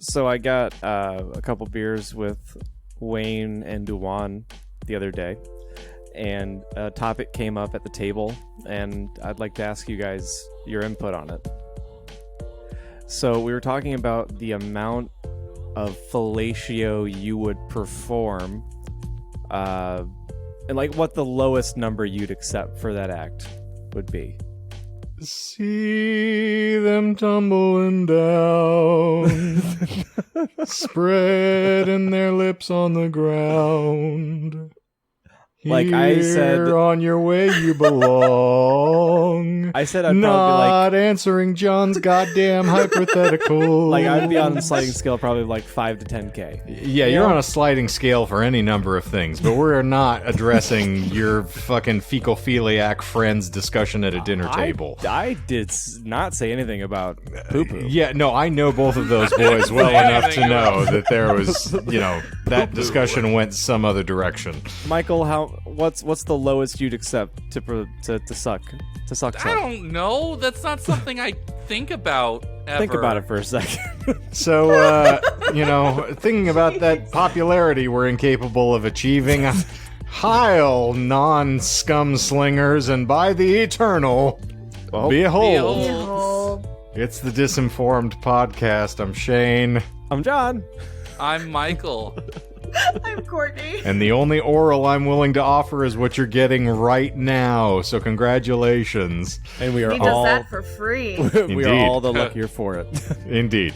So I got a couple beers with Wayne and Duwan the other day, and a topic came up at the table, and I'd like to ask you guys your input on it. So we were talking about the amount of fellatio you would perform, and like what the lowest number you'd accept for that act would be. See them tumbling down, spreading their lips on the ground. Like Here I said, on your way you belong. I said I'd not probably answering John's goddamn hypothetical. like I'd be on a sliding scale probably like 5 to 10K. Yeah, you're on a sliding scale for any number of things, but we're not addressing your fucking fecal-philiac friends discussion at a dinner table. I did not say anything about poo-poo. Yeah, no, I know both of those boys well enough to know that there was, that discussion went some other direction. Michael, what's the lowest you'd accept to suck? To suck? I don't know. That's not something I think about ever. Think about it for a second. So, thinking about that popularity we're incapable of achieving, Heil, non-scum slingers, and by the eternal, behold. It's the Disinformed podcast. I'm Shane. I'm John. I'm Michael. I'm Courtney. And the only oral I'm willing to offer is what you're getting right now. So congratulations. And we are He does that for free. we are all the luckier for it. Indeed.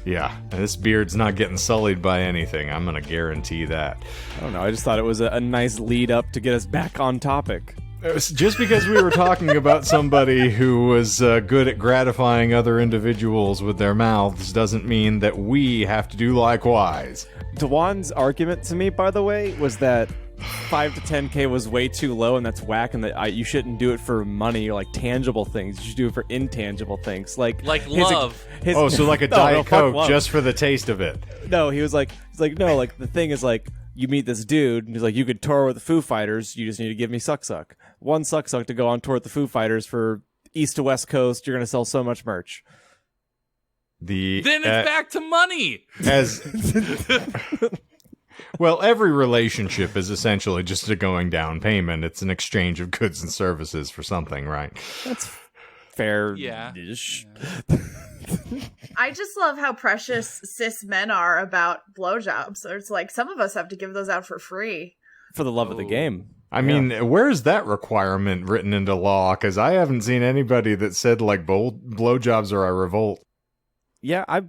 Yeah, and this beard's not getting sullied by anything. I'm going to guarantee that. I don't know. I just thought it was a nice lead up to get us back on topic. Just because we were talking about somebody who was good at gratifying other individuals with their mouths doesn't mean that we have to do likewise. Dewan's argument to me, by the way, was that 5 to 10K was way too low, and that's whack, and that you shouldn't do it for money or like tangible things. You should do it for intangible things, like love. So like a Diet Coke just for the taste of it. No, he's like, no, like the thing is like, you meet this dude, and he's like, you could tour with the Foo Fighters, you just need to give me suck. One suck to go on tour with the Foo Fighters for East to West Coast, you're going to sell so much merch. Then it's back to money! Well, every relationship is essentially just a going down payment. It's an exchange of goods and services for something, right? That's fair. Yeah. I just love how precious cis men are about blowjobs. It's like some of us have to give those out for free. For the love of the game. I mean, where's that requirement written into law? Because I haven't seen anybody that said, like, blowjobs are a revolt. Yeah, I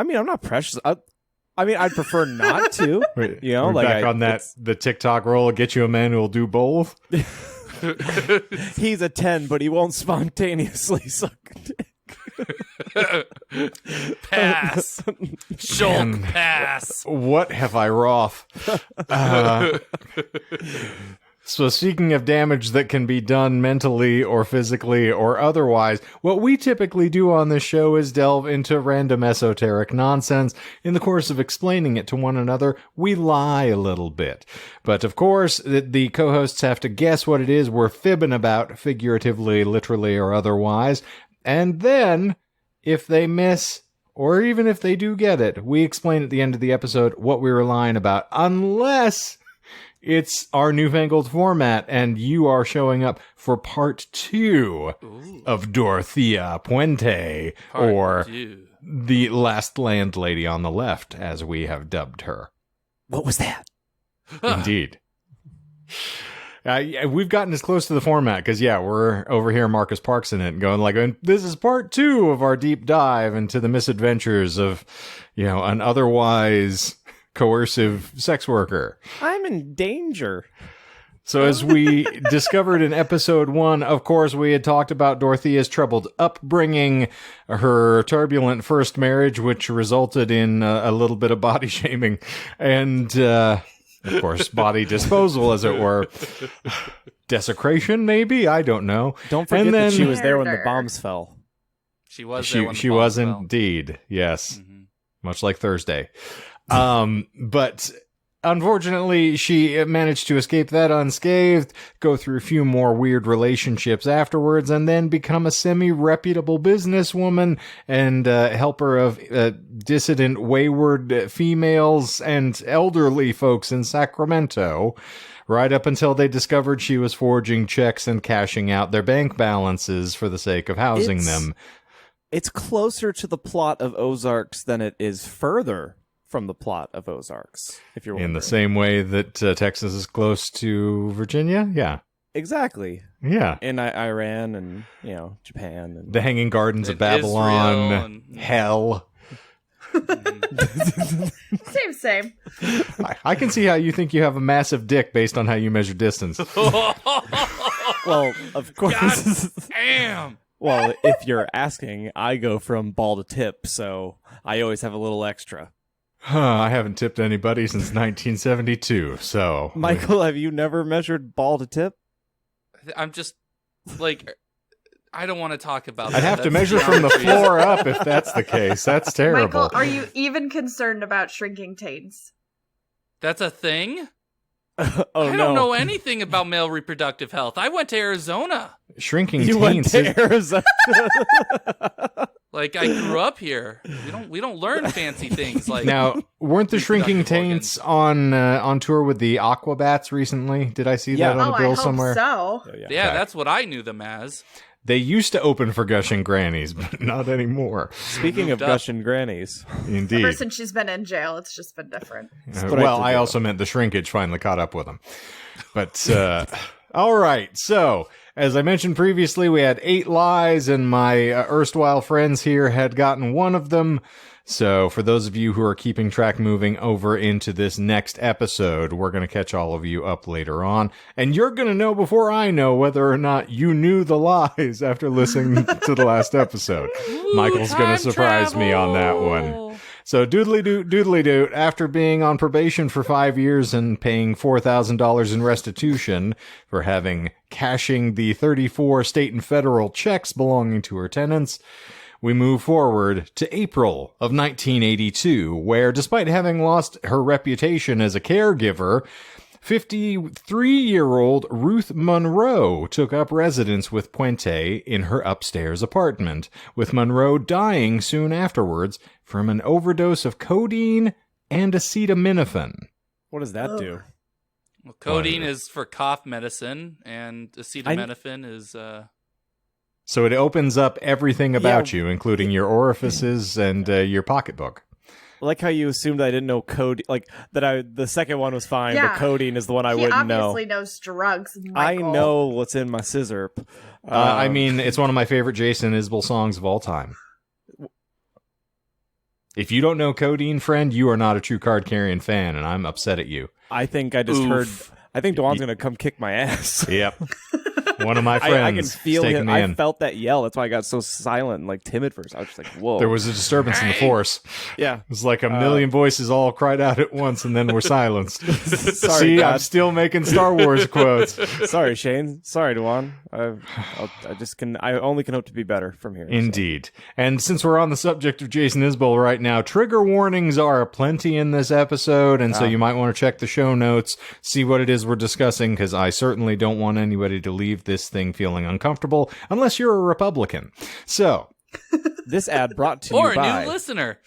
mean, I'm not precious. I'd prefer not to. We're back on the TikTok roll. Get you a man who will do both. He's a 10, but he won't spontaneously suck a dick. Pass. Shulk, pass. What have I wroth? So speaking of damage that can be done mentally or physically or otherwise, what we typically do on this show is delve into random esoteric nonsense. In the course of explaining it to one another, we lie a little bit. But of course, the co-hosts have to guess what it is we're fibbing about, figuratively, literally, or otherwise. And then, if they miss, or even if they do get it, we explain at the end of the episode what we were lying about, unless it's our newfangled format, and you are showing up for part 2 of Dorothea Puente, or the Last Landlady on the Left, as we have dubbed her. What was that? Indeed. We've gotten as close to the format, because, we're over here Marcus Parks in it, going like, this is part 2 of our deep dive into the misadventures of, an otherwise coercive sex worker. I'm in danger. So as we discovered in episode 1, of course, we had talked about Dorothea's troubled upbringing, her turbulent first marriage, which resulted in a little bit of body shaming, and, of course, body disposal, as it were. Desecration, maybe? I don't know. Don't forget that she was there when the bombs fell. She was there when the She bombs was fell. indeed, yes. Mm-hmm. Much like Thursday. But Unfortunately, she managed to escape that unscathed, go through a few more weird relationships afterwards, and then become a semi-reputable businesswoman and helper of dissident, wayward females and elderly folks in Sacramento, right up until they discovered she was forging checks and cashing out their bank balances for the sake of housing them. It's closer to the plot of Ozarks than it is further from the plot of Ozarks, if you're wondering. In the same way that Texas is close to Virginia? Yeah. Exactly. Yeah. In Iran and, Japan. And the Hanging Gardens of Babylon. Hell. Same. I can see how you think you have a massive dick based on how you measure distance. Well, of course. God damn. Well, if you're asking, I go from ball to tip, so I always have a little extra. I haven't tipped anybody since 1972, so... Michael, have you never measured ball to tip? I'm just, like, I don't want to talk about that. I'd have to measure from the floor up if that's the case. That's terrible. Michael, are you even concerned about shrinking taints? That's a thing? I don't know anything about male reproductive health. I went to Arizona. Shrinking you taints. Went to Arizona. Like, I grew up here. We don't learn fancy things like. Now, weren't the shrinking taints on tour with the Aquabats recently? Did I see that on a bill somewhere? So. Oh, yeah, that's what I knew them as. They used to open for gushing grannies, but not anymore. Speaking of gushing grannies. Indeed. Ever since she's been in jail, it's just been different. Well, I also meant the shrinkage finally caught up with them. But, all right. So, as I mentioned previously, we had 8 lies, and my erstwhile friends here had gotten one of them. So, for those of you who are keeping track moving over into this next episode, we're going to catch all of you up later on. And you're going to know before I know whether or not you knew the lies after listening to the last episode. Michael's going to surprise me on that one. So, doodly-doot, after being on probation for 5 years and paying $4,000 in restitution for cashing the 34 state and federal checks belonging to her tenants, we move forward to April of 1982, where, despite having lost her reputation as a caregiver, 53-year-old Ruth Monroe took up residence with Puente in her upstairs apartment, with Monroe dying soon afterwards from an overdose of codeine and acetaminophen. What does that do? Well, codeine is for cough medicine, and acetaminophen is... So it opens up everything about you, including your orifices and your pocketbook. I like how you assumed I didn't know code, like that. The second one was fine, but codeine is the one I wouldn't know. He obviously knows drugs. Michael. I know what's in my scissor. I mean, it's one of my favorite Jason Isbell songs of all time. If you don't know codeine, friend, you are not a true card-carrying fan, and I'm upset at you. I think I just heard. I think Dwan's going to come kick my ass. Yep. One of my friends. I can feel him. I felt that yell. That's why I got so silent and like timid first. I was just like, whoa. There was a disturbance in the force. Yeah. It was like a million voices all cried out at once and then were silenced. Sorry, See, God. I'm still making Star Wars quotes. Sorry, Shane. Sorry, Dwan. I only can hope to be better from here. Indeed. So. And since we're on the subject of Jason Isbell right now, trigger warnings are aplenty in this episode, and so you might want to check the show notes, see what it is we're discussing, because I certainly don't want anybody to leave this thing feeling uncomfortable, unless you're a Republican. So, this ad brought to you by... Or a new listener.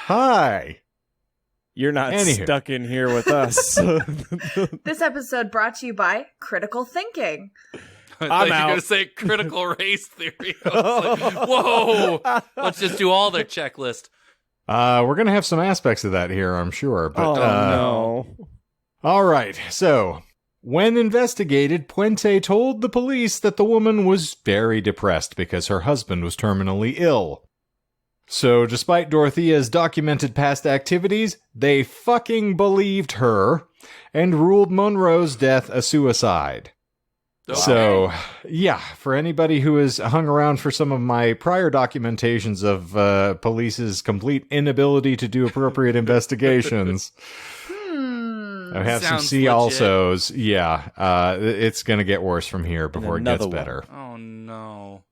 Hi. You're not stuck in here with us. This episode brought to you by Critical Thinking. I'm out. You're going to say critical race theory. I was like, whoa. Let's just do all their checklist. We're going to have some aspects of that here, I'm sure. But, no. All right, so... When investigated, Puente told the police that the woman was very depressed because her husband was terminally ill. So, despite Dorothea's documented past activities, they fucking believed her and ruled Monroe's death a suicide. Okay. So, yeah, for anybody who has hung around for some of my prior documentations of police's complete inability to do appropriate investigations... I have some see alsos. Yeah, it's going to get worse from here before it gets better. Oh, no.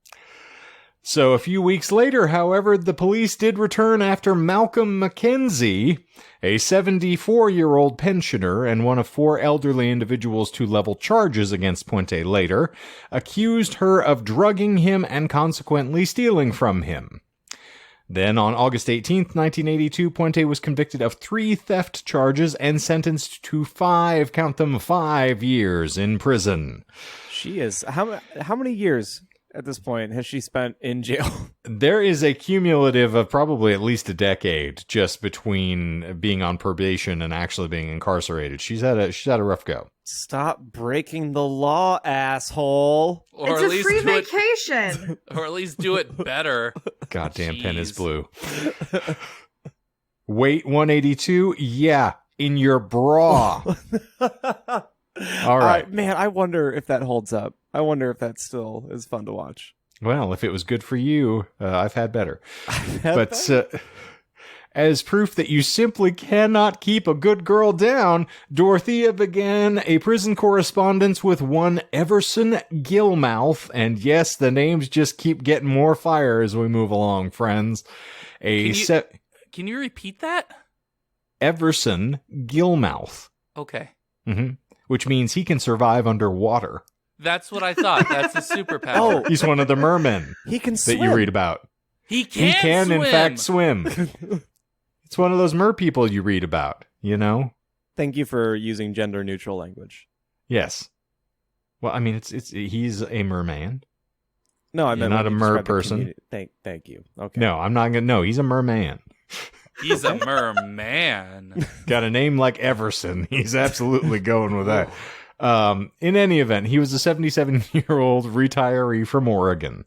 So a few weeks later, however, the police did return after Malcolm Mackenzie, a 74-year-old pensioner and one of 4 elderly individuals to level charges against Puente later, accused her of drugging him and consequently stealing from him. Then on August 18th, 1982, Puente was convicted of 3 theft charges and sentenced to 5 years in prison. She is. How many years at this point has she spent in jail? There is a cumulative of probably at least a decade just between being on probation and actually being incarcerated. She's had a rough go. Stop breaking the law, asshole. Or it's at a least free do it, vacation. or at least do it better. Goddamn pen is Jeez. blue. Weight 182? Yeah, in your bra. All right. Man, I wonder if that holds up. I wonder if that still is fun to watch. Well, if it was good for you, I've had better. As proof that you simply cannot keep a good girl down, Dorothea began a prison correspondence with one Everson Gilmouth. And yes, the names just keep getting more fire as we move along, friends. Can you repeat that? Everson Gilmouth. Okay. Mm-hmm. Which means he can survive underwater. That's what I thought. That's a superpower. Oh. He's one of the mermen He can that swim. you read about. He can in swim. fact, swim. It's one of those mer people you read about, you know? Thank you for using gender-neutral language. Yes. Well, I mean, he's a merman. No, I You're meant not when a you mer described the person. community. Thank you. Okay. No, I'm not gonna. No, he's a merman. He's a merman. Got a name like Everson. He's absolutely going with that. In any event, he was a 77-year-old retiree from Oregon.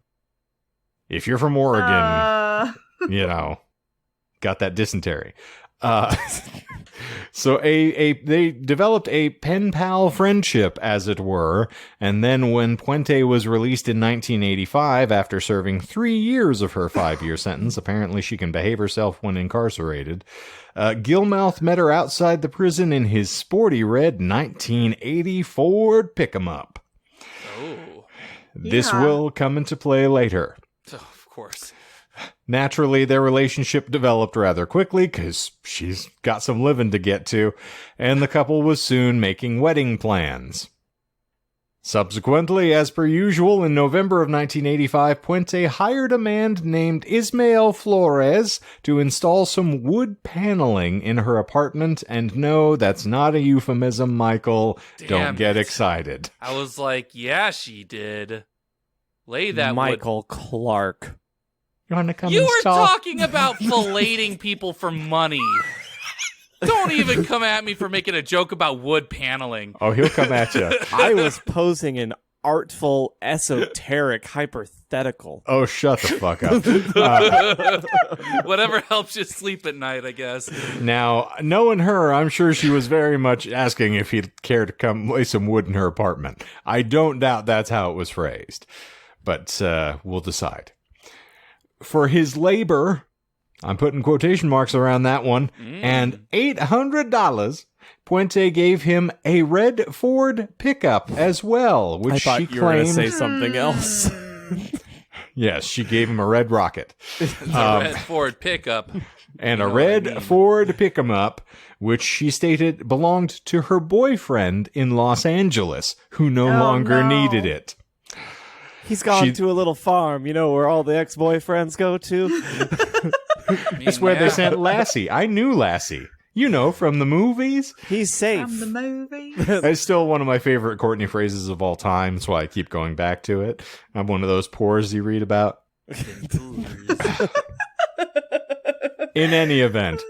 If you're from Oregon, you know, got that dysentery. So they developed a pen pal friendship, as it were, and then when Puente was released in 1985 after serving 3 years of her 5-year sentence, apparently she can behave herself when incarcerated, Gilmouth met her outside the prison in his sporty red 1980 Ford pick-em-up. Oh. This will come into play later. Oh, of course. Naturally, their relationship developed rather quickly because she's got some living to get to, and the couple was soon making wedding plans. Subsequently, as per usual, in November of 1985, Puente hired a man named Ismael Flores to install some wood paneling in her apartment, and no, that's not a euphemism, Michael. Don't get excited. I was like, yeah, she did. Lay that Michael Clark. You want to come You were install? talking about filleting people for money. Don't even come at me for making a joke about wood paneling. Oh, he'll come at you. I was posing an artful, esoteric hypothetical. Oh, shut the fuck up. Whatever helps you sleep at night, I guess. Now, knowing her, I'm sure she was very much asking if he'd care to come lay some wood in her apartment. I don't doubt that's how it was phrased. But we'll decide. For his labor, I'm putting quotation marks around that one, and $800, Puente gave him a red Ford pickup as well, which I thought she you were going to claimed. say something else. Yes, she gave him a red Rocket. The red Ford pickup. And You a know what I red mean. Ford pick-em-up, which she stated belonged to her boyfriend in Los Angeles, who no longer needed it. He's gone to a little farm, you know, where all the ex-boyfriends go to. It's where they sent Lassie. I knew Lassie. You know, from the movies. He's safe. From the movie. It's still one of my favorite Courtney phrases of all time. That's why I keep going back to it. I'm one of those pores you read about. In any event,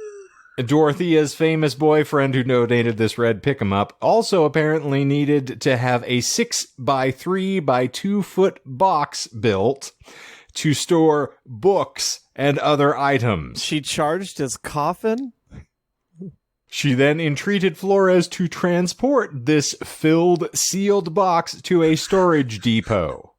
Dorothea's famous boyfriend who donated this red pick-em-up also apparently needed to have a 6x3 by 2 foot box built to store books and other items. She charged his coffin? She then entreated Flores to transport this filled, sealed box to a storage depot.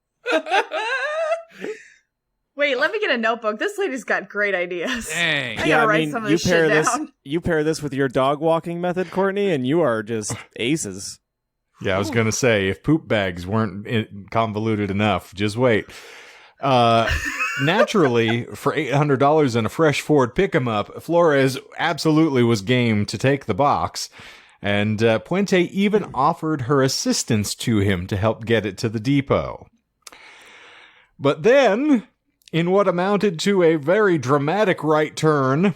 Wait, let me get a notebook. This lady's got great ideas. Dang. I gotta write some of this shit down. You pair this with your dog walking method, Courtney, and you are just aces. Yeah, I was going to say, if poop bags weren't convoluted enough, just wait. Naturally, for $800 and a fresh Ford pick-em-up, Flores absolutely was game to take the box. And Puente even offered her assistance to him to help get it to the depot. But then, in what amounted to a very dramatic right turn,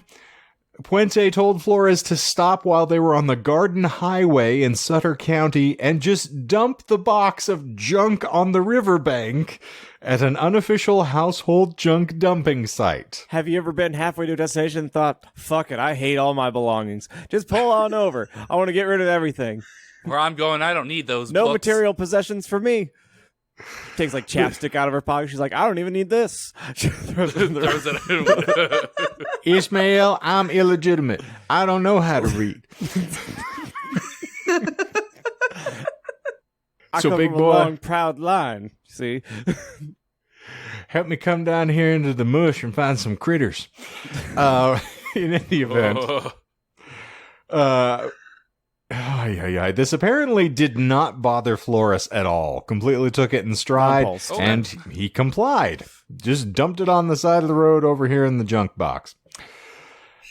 Puente told Flores to stop while they were on the Garden Highway in Sutter County and just dump the box of junk on the riverbank at an unofficial household junk dumping site. Have you ever been halfway to a destination and thought, fuck it, I hate all my belongings. Just pull on over. I want to get rid of everything. Where I'm going, I don't need those No books. material possessions for me. Takes like chapstick out of her pocket. She's like, I don't even need this. Throws it in the- Ishmael, I'm illegitimate. I don't know how to read. I So, come big from boy. a long, proud line. See? Help me come down here into the mush and find some critters. In any event. This apparently did not bother Flores at all. Completely took it in stride, Compost. and he complied. Just dumped it on the side of the road over here in the junk box.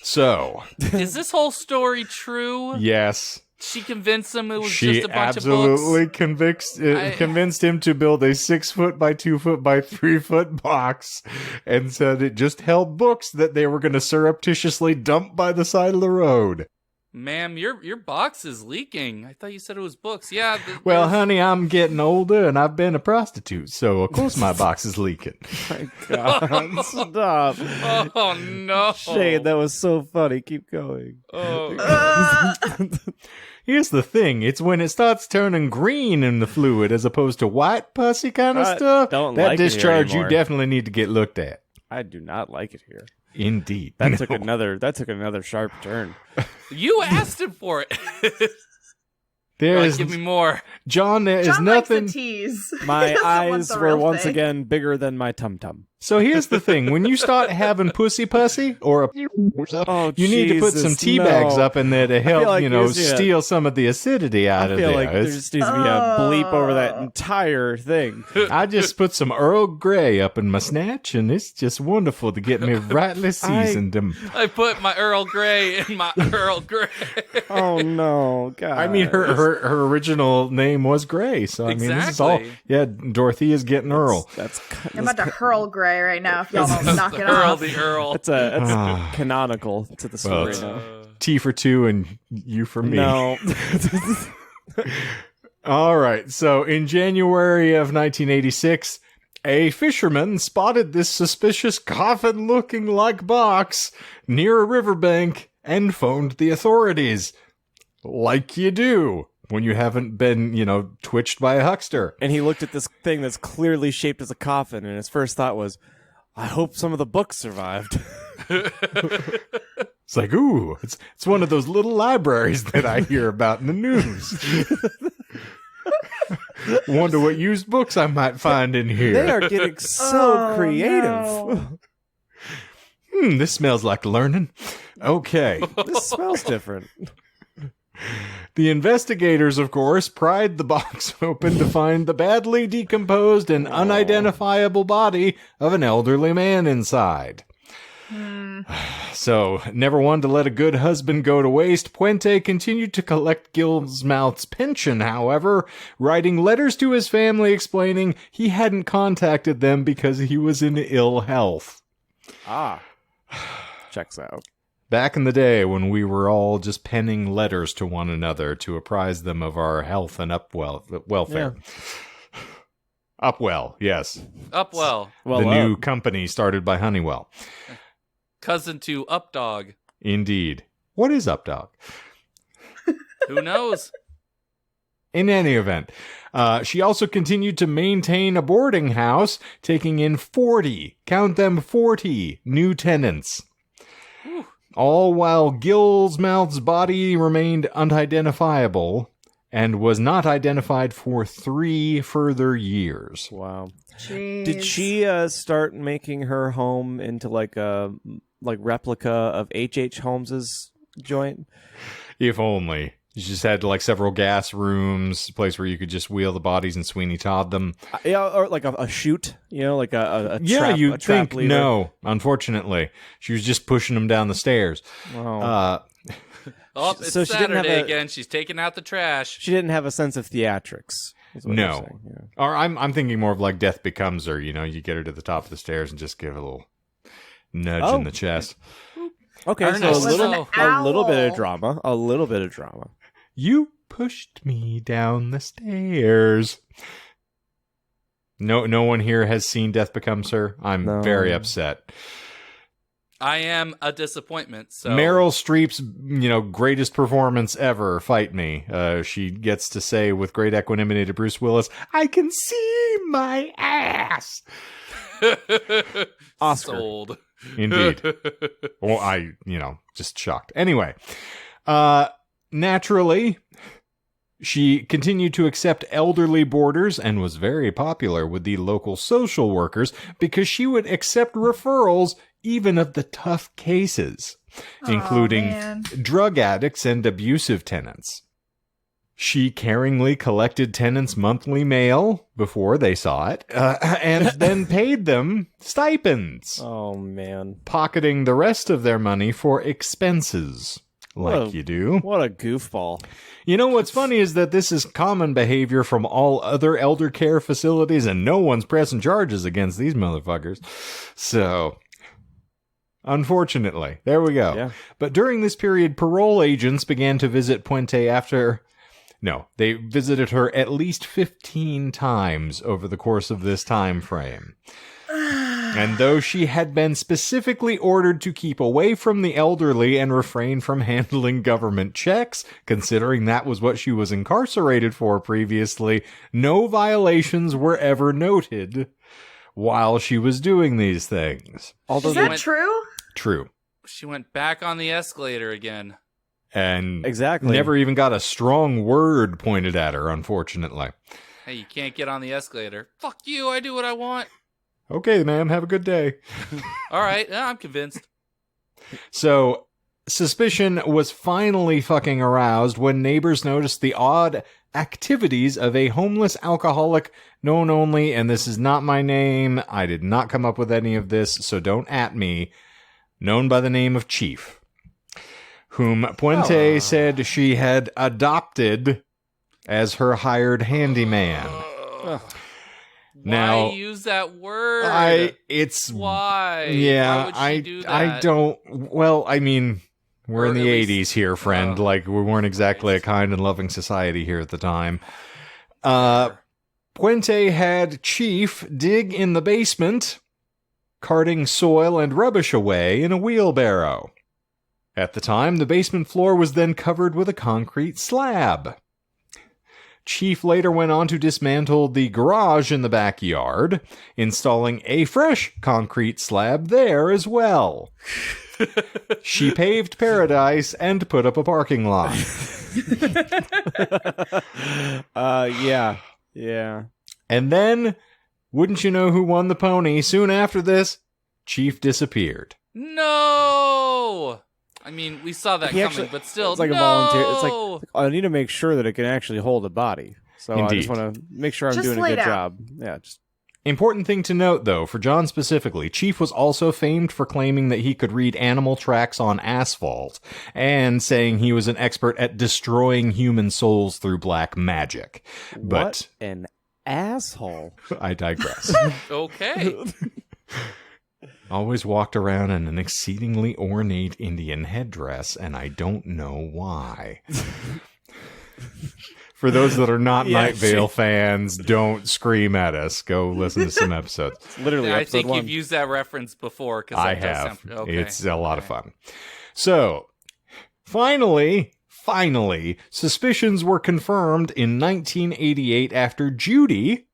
So, Is this whole story true? yes, She convinced him it was she just a bunch absolutely of books? convinced him to build a 6 foot by 2 foot by 3 foot box, and said it just held books that they were going to surreptitiously dump by the side of the road. Ma'am, your box is leaking. I thought you said it was books. Yeah. Well, there's- honey, I'm getting older and I've been a prostitute, so of course my box is leaking. My God. Stop. Oh, no. Shade, that was so funny. Keep going. Oh. Here's the thing, it's when it starts turning green in the fluid as opposed to white pussy kind of stuff. Don't that like it here discharge you anymore. definitely need to get looked at. I do not like it here. Indeed. That No. took another sharp turn. You asked him for it. There Like, is give me more. John, there is John nothing. likes a tease. My He doesn't want eyes the were real once thing. again bigger than my tum-tum. So here's the thing, when you start having pussy or a Oh, you need to put some tea bags up in there to help, like there's, yeah, steal some of the acidity out I of feel there. like there just needs to be a bleep over that entire thing. I just put some Earl Grey up in my snatch, and it's just wonderful to get me rightly seasoned. I put my Earl Grey in my Earl Grey. Oh no, God! I mean, her original name was Grey, so I mean, this is all. Exactly. Yeah, Dorothea's getting Earl. I'm about to hurl Gray right now if y'all don't knock it Earl off. the Earl. That's canonical to the Well, story it's- now. T for two, and U for me. No, All right. So in January of 1986, a fisherman spotted this suspicious coffin-looking like box near a riverbank and phoned the authorities. Like you do when you haven't been, twitched by a huckster. and he looked at this thing that's clearly shaped as a coffin, and his first thought was, "I hope some of the books survived." It's like, ooh, it's one of those little libraries that I hear about in the news. Wonder what used books I might find in here. They are getting so Oh, creative. no. This smells like learning. Okay. This smells different. The investigators, of course, pried the box open to find the badly decomposed and unidentifiable body of an elderly man inside. So, never one to let a good husband go to waste, Puente continued to collect Gillsmouth's pension, however, writing letters to his family explaining he hadn't contacted them because he was in ill health. Checks out. Back in the day when we were all just penning letters to one another to apprise them of our health and welfare. Upwell, yes. Upwell. Well, The new company started by Honeywell. Cousin to Updog. Indeed. What is Updog? Who knows? In any event, she also continued to maintain a boarding house, taking in 40, count them 40, new tenants. All while Gillsmouth's body remained unidentifiable and was not identified for 3 further years. wow. Jeez. Did she start making her home into like a replica of H.H. Holmes's joint? If only. You just had like several gas rooms, a place where you could just wheel the bodies and Sweeney Todd them. Yeah, or like a chute, like a yeah, trap, you'd a trap think lever. no. Unfortunately, she was just pushing them down the stairs. Oh. It's So she didn't have Saturday a- again. She's taking out the trash. She didn't have a sense of theatrics. is what you're No. saying, yeah. Or I'm thinking more of like Death Becomes Her. You get her to the top of the stairs and just give a little nudge in the chest. Okay, Ernest, so was a little bit of owl. drama. A little bit of drama. You pushed me down the stairs. No one here has seen Death Becomes Her. I'm No. very upset. I am a disappointment. So Meryl Streep's, greatest performance ever. Fight me. She gets to say with great equanimity to Bruce Willis, "I can see my ass." Oscar. Sold. Indeed. Well, I, just shocked. Anyway, naturally, she continued to accept elderly boarders and was very popular with the local social workers because she would accept referrals even of the tough cases, including man. drug addicts and abusive tenants. She caringly collected tenants' monthly mail before they saw it, and then paid them stipends, Oh man, pocketing the rest of their money for expenses, like you do. what a goofball! You know what's funny is that this is common behavior from all other elder care facilities, and no one's pressing charges against these motherfuckers. So, unfortunately, there we go. Yeah. But during this period, parole agents began to visit Puente they visited her at least 15 times over the course of this time frame. And though she had been specifically ordered to keep away from the elderly and refrain from handling government checks, considering that was what she was incarcerated for previously, no violations were ever noted while she was doing these things. Although Is they- that true? True. She went back on the escalator again. And exactly never even got a strong word pointed at her, unfortunately. Hey, you can't get on the escalator. Fuck you, I do what I want. Okay, ma'am, have a good day. All right, I'm convinced. So, suspicion was finally fucking aroused when neighbors noticed the odd activities of a homeless alcoholic known only, and this is not my name, I did not come up with any of this, so don't at me, known by the name of Chief, whom Puente said she had adopted as her hired handyman. Now, Why use that word? Why? Yeah, Why would she do that? We're in Or the at least- 80s here, friend. Like, we weren't exactly a kind and loving society here at the time. Puente had Chief dig in the basement, carting soil and rubbish away in a wheelbarrow. At the time, the basement floor was then covered with a concrete slab. Chief later went on to dismantle the garage in the backyard, installing a fresh concrete slab there as well. She paved paradise and put up a parking lot. Yeah. And then, wouldn't you know who won the pony? Soon after this, Chief disappeared. No! I mean, we saw that He coming, actually- but still, It's like no! a volunteer. It's like I need to make sure that it can actually hold a body. So I Indeed. just want to make sure I'm Just doing a lay good down. job. Yeah, just Important thing to note, though, for John specifically, Chief was also famed for claiming that he could read animal tracks on asphalt, and saying he was an expert at destroying human souls through black magic. But what an asshole. I digress. Okay. Always walked around in an exceedingly ornate Indian headdress, and I don't know why. For those that are not Yeah, Night Vale fans, don't scream at us. Go listen to some episodes. It's literally Yeah, I episode think 1. you've used that reference before. I have. Okay. It's a lot of fun. So, finally, suspicions were confirmed in 1988 after Judy,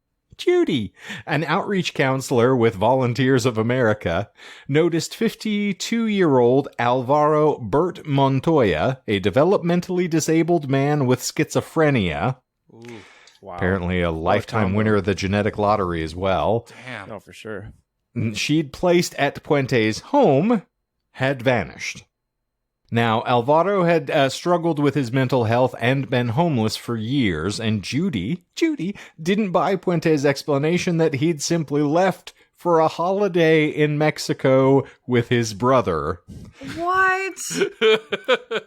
an outreach counselor with Volunteers of America, noticed 52-year-old Alvaro Bert Montoya, a developmentally disabled man with schizophrenia, Ooh, Wow. apparently a lifetime combo. winner of the genetic lottery as well, damn. No, for sure. she'd placed at Puente's home, had vanished. Now, Alvaro had struggled with his mental health and been homeless for years, and Judy didn't buy Puente's explanation that he'd simply left for a holiday in Mexico with his brother. What?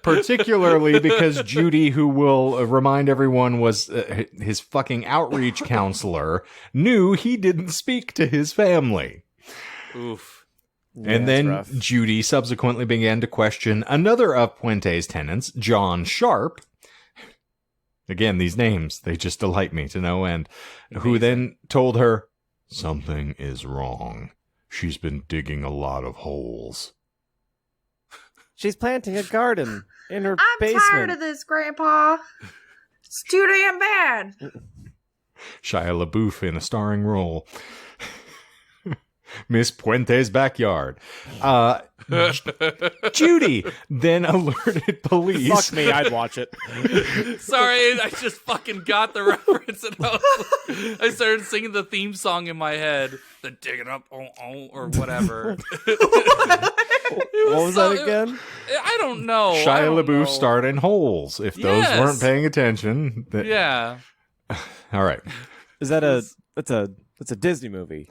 Particularly because Judy, who will remind everyone was his fucking outreach counselor, knew he didn't speak to his family. Oof. Yeah, And then rough. Judy subsequently began to question another of Puente's tenants, John Sharp. Again, these names, they just delight me to no end. Who then told her, something is wrong. She's been digging a lot of holes. She's planting a garden in her I'm basement. tired of this, Grandpa. It's too damn bad. Shia LaBeouf in a starring role. Miss Puente's backyard. Judy then alerted police. Fuck me, I'd watch it. Sorry, I just fucking got the reference, and I started singing the theme song in my head. The digging up, or whatever. What was that again? I don't know. Shia LaBeouf starred in Holes. If those Yes. weren't paying attention. Yeah. All right. Is that that's a Disney movie?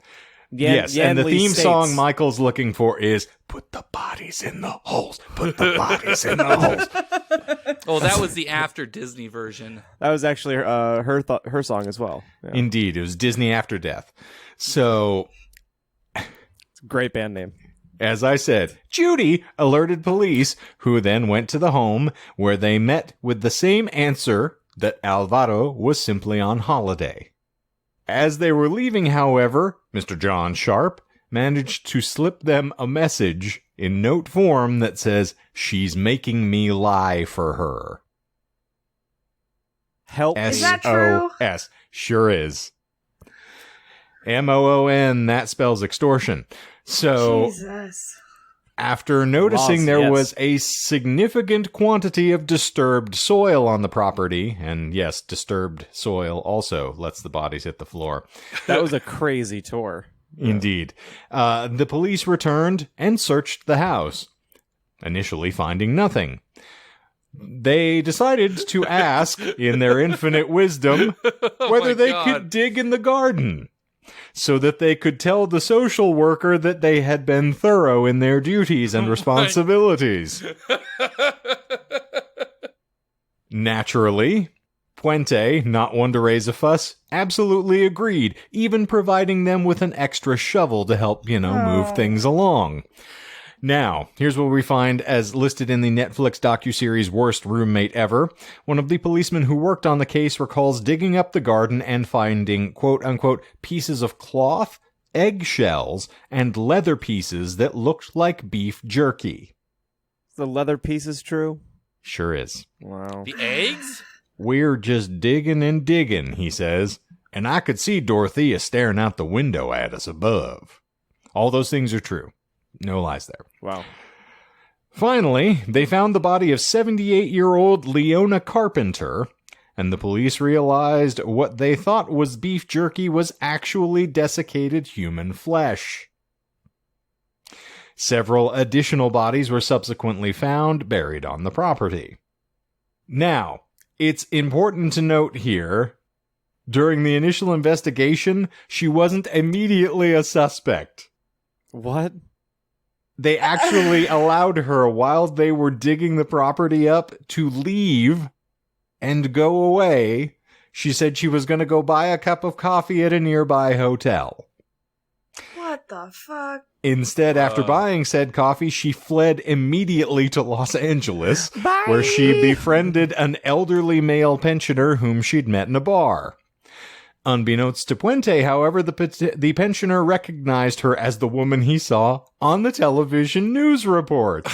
Yes, and the Lee theme states- song Michael's looking for is "Put the bodies in the holes. Put the bodies in the holes." Oh, that was the after Disney version. That was actually her song as well. Yeah. Indeed, it was Disney After Death. So, It's a great band name. as I said, Judy alerted police, who then went to the home where they met with the same answer that Alvaro was simply on holiday. As they were leaving, however, Mr. John Sharp managed to slip them a message in note form that says, "She's making me lie for her." Help. Is that true? SOS. Sure is. MOON, that spells extortion. So, Jesus. after noticing Laws, there yes. was a significant quantity of disturbed soil on the property, and yes, disturbed soil also lets the bodies hit the floor. That was a crazy tour. Indeed. The police returned and searched the house, initially finding nothing. They decided to ask, in their infinite wisdom, whether my they God. could dig in the garden, so that they could tell the social worker that they had been thorough in their duties and responsibilities. Naturally, Puente, not one to raise a fuss, absolutely agreed, even providing them with an extra shovel to help, move things along. Now, here's what we find as listed in the Netflix docuseries Worst Roommate Ever. One of the policemen who worked on the case recalls digging up the garden and finding, quote-unquote, pieces of cloth, eggshells, and leather pieces that looked like beef jerky. The leather piece is true. Sure is. Wow. The eggs? We're just digging and digging, he says, and I could see Dorothea staring out the window at us above. All those things are true. No lies there. Wow. Finally, they found the body of 78-year-old Leona Carpenter, and the police realized what they thought was beef jerky was actually desiccated human flesh. Several additional bodies were subsequently found buried on the property. Now, it's important to note here, during the initial investigation, she wasn't immediately a suspect. What? They actually allowed her, while they were digging the property up, to leave and go away. She said she was going to go buy a cup of coffee at a nearby hotel. What the fuck? Instead, after buying said coffee, she fled immediately to Los Angeles, where she befriended an elderly male pensioner whom she'd met in a bar. Unbeknownst to Puente, however, the pensioner recognized her as the woman he saw on the television news reports.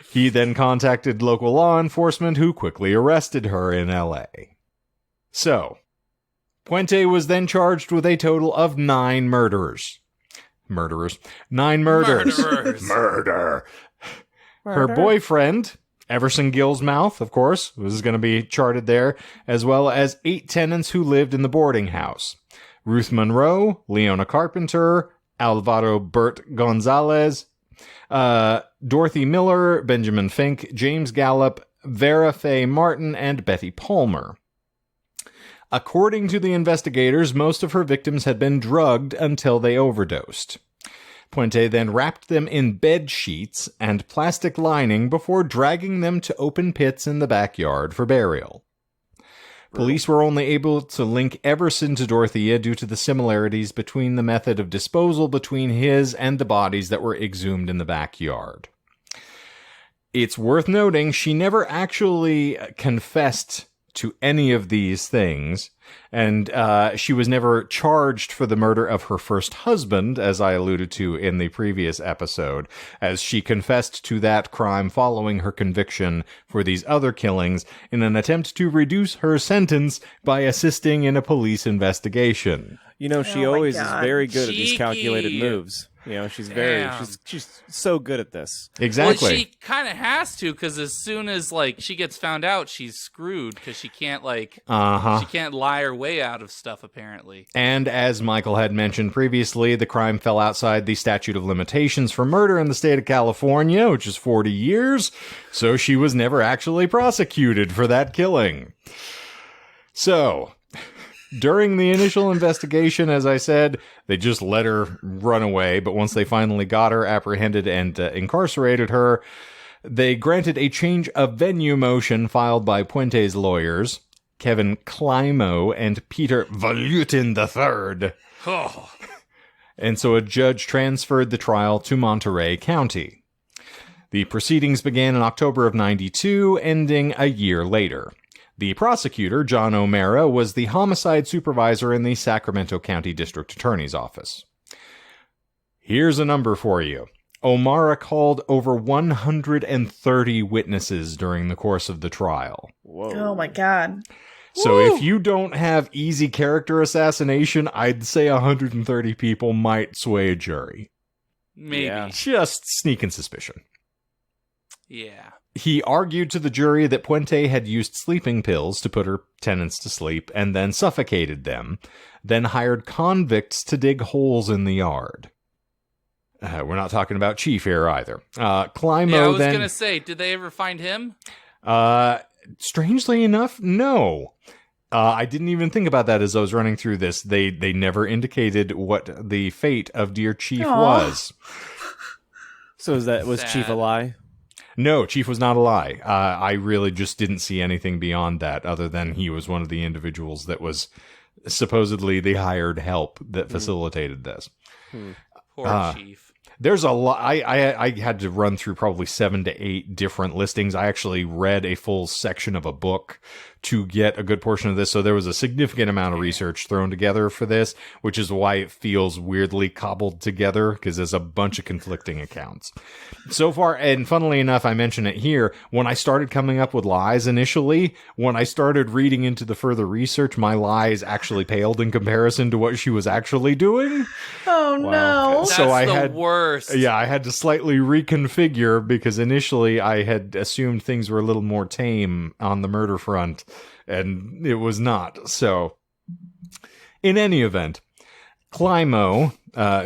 He then contacted local law enforcement, who quickly arrested her in L.A. So, Puente was then charged with a total of 9 murders. 9 murders. Murder. Her boyfriend, Everson Gillsmouth, of course, was going to be charted there, as well as 8 tenants who lived in the boarding house. Ruth Monroe, Leona Carpenter, Alvaro Bert Gonzalez, Dorothy Miller, Benjamin Fink, James Gallup, Vera Faye Martin, and Betty Palmer. According to the investigators, most of her victims had been drugged until they overdosed. Puente then wrapped them in bed sheets and plastic lining before dragging them to open pits in the backyard for burial. Police were only able to link Everson to Dorothea due to the similarities between the method of disposal between his and the bodies that were exhumed in the backyard. It's worth noting she never actually confessed to any of these things, and she was never charged for the murder of her first husband, as I alluded to in the previous episode, as she confessed to that crime following her conviction for these other killings in an attempt to reduce her sentence by assisting in a police investigation. You know, she Oh my always is God. very good at these Cheeky. calculated moves. You know, she's she's so good at this. Exactly. Well, she kind of has to, because as soon as like she gets found out, she's screwed, because she can't she can't lie her way out of stuff apparently. And as Michael had mentioned previously, the crime fell outside the statute of limitations for murder in the state of California, which is 40 years, so she was never actually prosecuted for that killing. So, during the initial investigation, as I said, they just let her run away, but once they finally got her, apprehended, and incarcerated her, they granted a change of venue motion filed by Puente's lawyers, Kevin Climo and Peter Valutin III. Oh. And so a judge transferred the trial to Monterey County. The proceedings began in October of '92, ending a year later. The prosecutor, John O'Mara, was the homicide supervisor in the Sacramento County District Attorney's Office. Here's a number for you. O'Mara called over 130 witnesses during the course of the trial. Whoa. Oh my God. So if you don't have easy character assassination, I'd say 130 people might sway a jury. Maybe. Yeah. Just sneaking suspicion. Yeah. He argued to the jury that Puente had used sleeping pills to put her tenants to sleep and then suffocated them, then hired convicts to dig holes in the yard. We're not talking about Chief here either. Climo Yeah, I was then... gonna say, did they ever find him? Strangely enough, no. I didn't even think about that as I was running through this. They never indicated what the fate of dear Chief Aw. was. So was Chief a Sad. lie? No, Chief was not a lie. I really just didn't see anything beyond that, other than he was one of the individuals that was supposedly the hired help that facilitated this. Poor Chief. There's a lot. I had to run through probably 7 to 8 different listings. I actually read a full section of a book to get a good portion of this. So there was a significant amount of research thrown together for this, which is why it feels weirdly cobbled together, because there's a bunch of conflicting accounts. So far, and funnily enough, I mention it here, when I started coming up with lies initially, when I started reading into the further research, my lies actually paled in comparison to what she was actually doing. Oh Wow. no. That's So I the had- worst. Yeah, I had to slightly reconfigure because initially I had assumed things were a little more tame on the murder front, and it was not. So, in any event, Climo,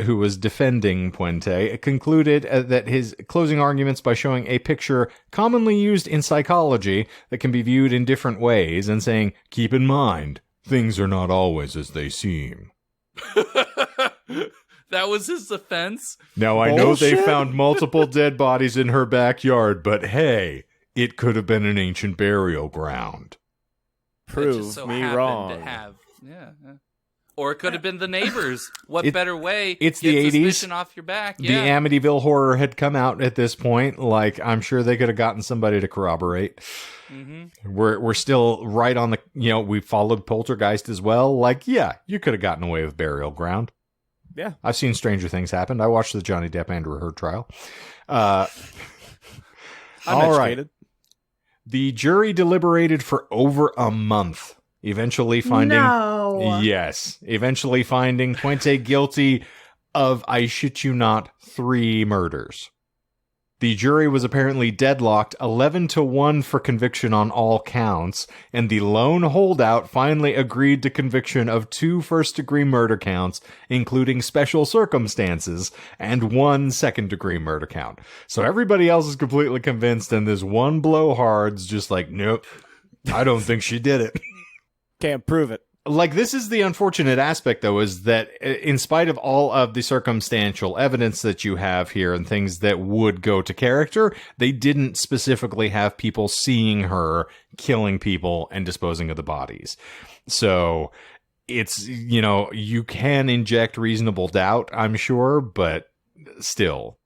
who was defending Puente, concluded that his closing arguments by showing a picture commonly used in psychology that can be viewed in different ways and saying, keep in mind, things are not always as they seem. That was his defense. Now, I know they Bullshit. found multiple dead bodies in her backyard, but hey, it could have been an ancient burial ground. That Prove just so me happened wrong. To have, yeah. Or it could have been the neighbors. What It- better way? it's get the 80s. suspicion off your back. The Yeah. Amityville Horror had come out at this point. Like, I'm sure they could have gotten somebody to corroborate. Mm-hmm. We're still right on the, we followed Poltergeist as well. Like, yeah, you could have gotten away with burial ground. Yeah. I've seen stranger things happen. I watched the Johnny Depp Amber Heard trial. I'm all right. educated. The jury deliberated for over a month, eventually finding eventually finding Puente guilty of, I shit you not, 3 murders. The jury was apparently deadlocked 11-1 for conviction on all counts, and the lone holdout finally agreed to conviction of 2 first-degree murder counts, including special circumstances, and 1 second-degree murder count. So everybody else is completely convinced, and this one blowhard's just like, nope, I don't think she did it. Can't prove it. Like, this is the unfortunate aspect, though, is that in spite of all of the circumstantial evidence that you have here and things that would go to character, they didn't specifically have people seeing her killing people and disposing of the bodies. So it's, you know, you can inject reasonable doubt, I'm sure, but still.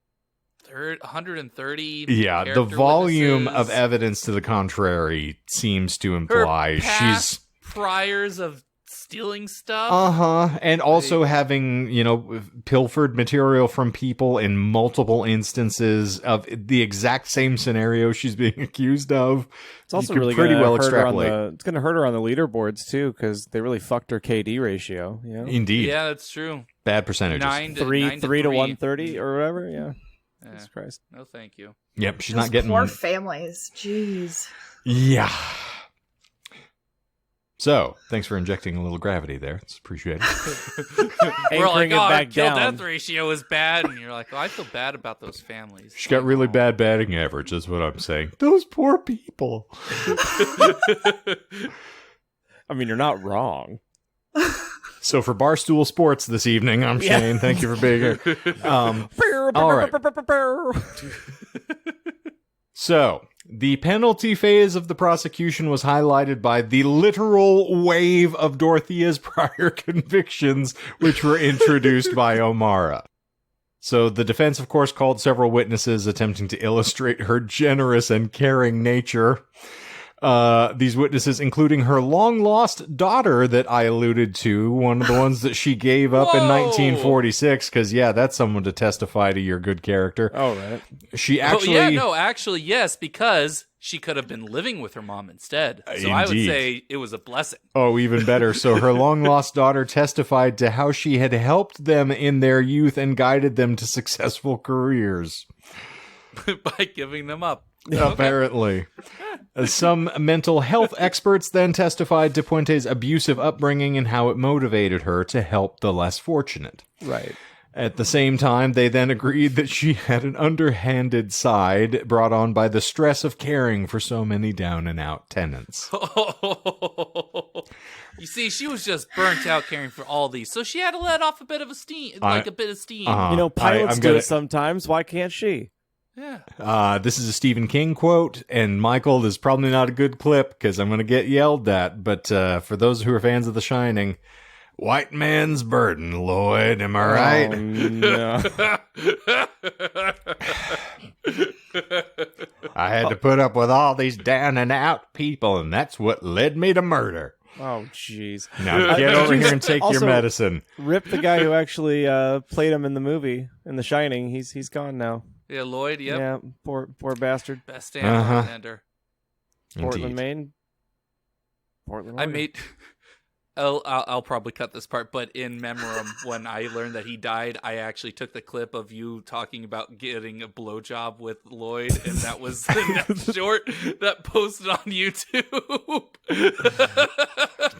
130. Yeah, the volume of evidence to the contrary seems to imply she's priors of stealing stuff. And also having, you know, pilfered material from people in multiple instances of the exact same scenario she's being accused of. It's also you really pretty well it's extrapolate. going to hurt her on the leaderboards too, because they really fucked her KD ratio. You know? Indeed. Yeah, that's true. Bad percentages. 3 to 130 or whatever. Yeah. Jesus Christ. No, thank you. Yep, she's Those not getting poor families. Jeez. Yeah. So, thanks for injecting a little gravity there. It's appreciated. We're like, Anchoring it oh, our back down. kill-death ratio is bad. And you're like, oh, I feel bad about those families. She got really bad batting average, is what I'm saying. Those poor people. I mean, you're not wrong. So for Barstool Sports this evening, I'm Shane. Thank you for being here. All right. So, the penalty phase of the prosecution was highlighted by the literal wave of Dorothea's prior convictions, which were introduced by O'Mara. So the defense, of course, called several witnesses attempting to illustrate her generous and caring nature. These witnesses, including her long-lost daughter that I alluded to, one of the ones that she gave up in 1946, because, yeah, that's someone to testify to your good character. Oh, right. She actually... actually, yes, because she could have been living with her mom instead. So Indeed. I would say it was a blessing. Oh, even better. So her long-lost daughter testified to how she had helped them in their youth and guided them to successful careers. By giving them up. Apparently. Some mental health experts then testified to Puente's abusive upbringing and how it motivated her to help the less fortunate. Right. At the same time, they then agreed that she had an underhanded side brought on by the stress of caring for so many down-and-out tenants. You see, she was just burnt out caring for all these, so she had to let off a bit of steam. You know, pilots do it sometimes. Why can't she? Yeah. This is a Stephen King quote, and Michael, this is probably not a good clip because I'm going to get yelled at, but for those who are fans of The Shining, white man's burden, Lloyd, am I right? No. I had to put up with all these down and out people, and that's what led me to murder. Oh, jeez. Now get over here and take your Also, medicine. Rip the guy who actually played him in the movie, in The Shining. He's gone now. Yeah, Lloyd, yep. Yeah, poor bastard. Best stand bartender. Portland, Maine. Portland, Oregon. I'll probably cut this part, but in memoriam, when I learned that he died, I actually took the clip of you talking about getting a blowjob with Lloyd, and that was the next short that posted on YouTube.